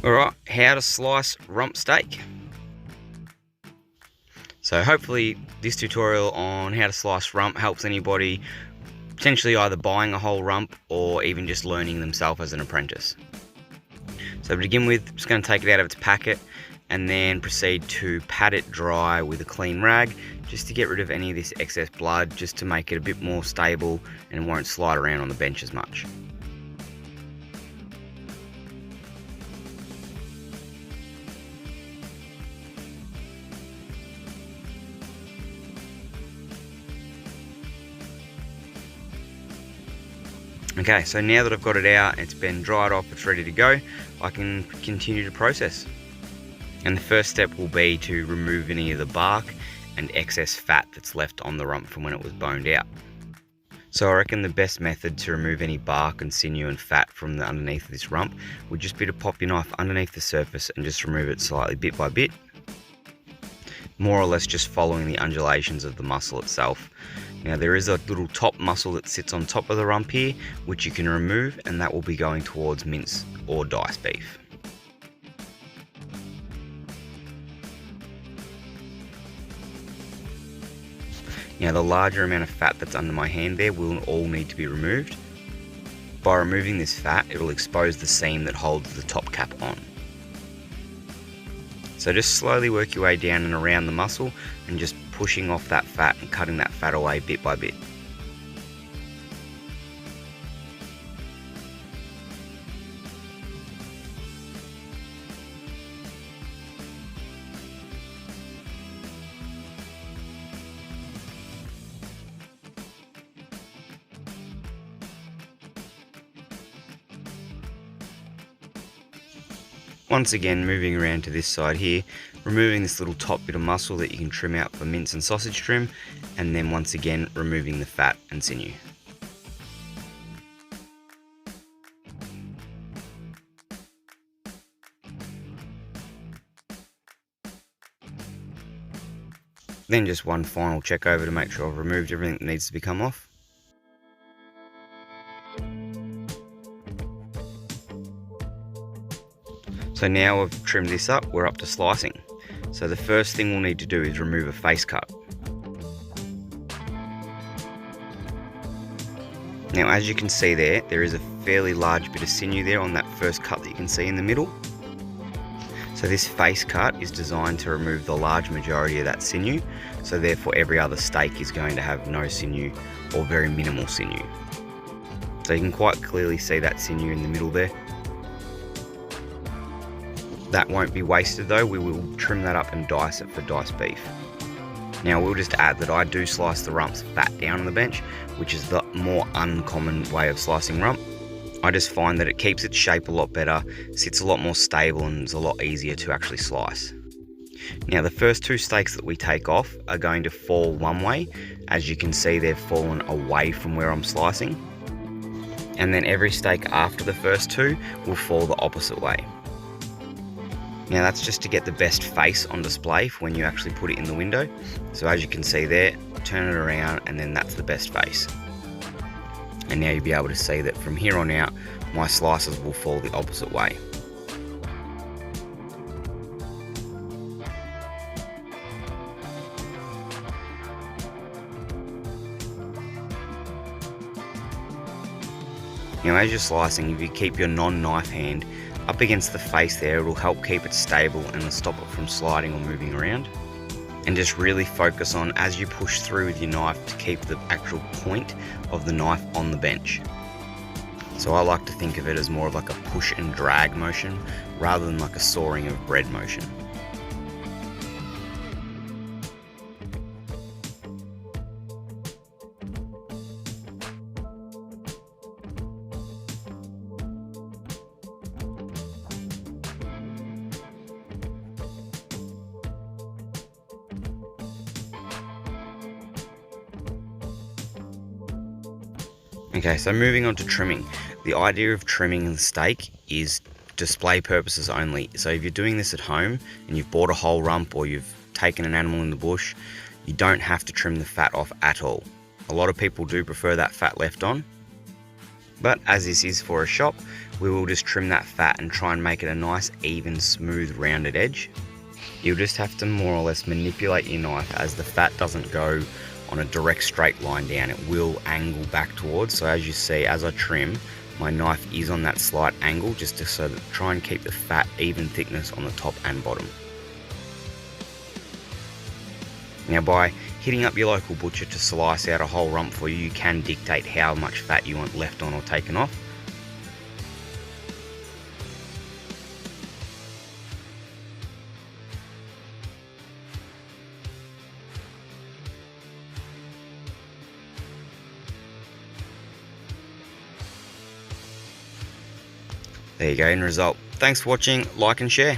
Alright, how to slice rump steak. So hopefully this tutorial on how to slice rump helps anybody potentially either buying a whole rump or even just learning themselves as an apprentice. So to begin with, I'm just going to take it out of its packet and then proceed to pat it dry with a clean rag just to get rid of any of this excess blood, just to make it a bit more stable and it won't slide around on the bench as much. Okay, so now that I've got it out, it's been dried off, it's ready to go, I can continue to process. And the first step will be to remove any of the bark and excess fat that's left on the rump from when it was boned out. So I reckon the best method to remove any bark and sinew and fat from the underneath of this rump would just be to pop your knife underneath the surface and just remove it slightly bit by bit. More or less just following the undulations of the muscle itself. Now there is a little top muscle that sits on top of the rump here, which you can remove, and that will be going towards mince or diced beef. Now the larger amount of fat that's under my hand there will all need to be removed. By removing this fat, it will expose the seam that holds the top cap on. So just slowly work your way down and around the muscle and just pushing off that fat and cutting that fat away bit by bit. Once again, moving around to this side here, removing this little top bit of muscle that you can trim out for mince and sausage trim, and then once again removing the fat and sinew. Then just one final check over to make sure I've removed everything that needs to be come off. So now I've trimmed this up, we're up to slicing. So the first thing we'll need to do is remove a face cut. Now as you can see there is a fairly large bit of sinew there on that first cut that you can see in the middle. So this face cut is designed to remove the large majority of that sinew, so therefore every other steak is going to have no sinew or very minimal sinew. So you can quite clearly see that sinew in the middle there. That won't be wasted though, we will trim that up and dice it for diced beef. Now we'll just add that I do slice the rumps fat down on the bench, which is the more uncommon way of slicing rump. I just find that it keeps its shape a lot better, sits a lot more stable, and is a lot easier to actually slice. Now the first two steaks that we take off are going to fall one way. As you can see, they've fallen away from where I'm slicing. And then every steak after the first two will fall the opposite way. Now that's just to get the best face on display for when you actually put it in the window. So as you can see there, turn it around and then that's the best face. And now you'll be able to see that from here on out, my slices will fall the opposite way. Now as you're slicing, if you keep your non-knife hand up against the face there, it will help keep it stable and will stop it from sliding or moving around. And just really focus on, as you push through with your knife, to keep the actual point of the knife on the bench. So I like to think of it as more of like a push and drag motion rather than like a sawing of bread motion. Okay, so moving on to trimming. The idea of trimming the steak is display purposes only. So if you're doing this at home and you've bought a whole rump or you've taken an animal in the bush, you don't have to trim the fat off at all. A lot of people do prefer that fat left on. But as this is for a shop, we will just trim that fat and try and make it a nice, even, smooth, rounded edge. You'll just have to more or less manipulate your knife, as the fat doesn't go on a direct straight line down, it will angle back towards. So as you see, as I trim, my knife is on that slight angle, just to so that try and keep the fat even thickness on the top and bottom. Now, by hitting up your local butcher to slice out a whole rump for you, you can dictate how much fat you want left on or taken off. There you go, end result. Thanks for watching, like and share.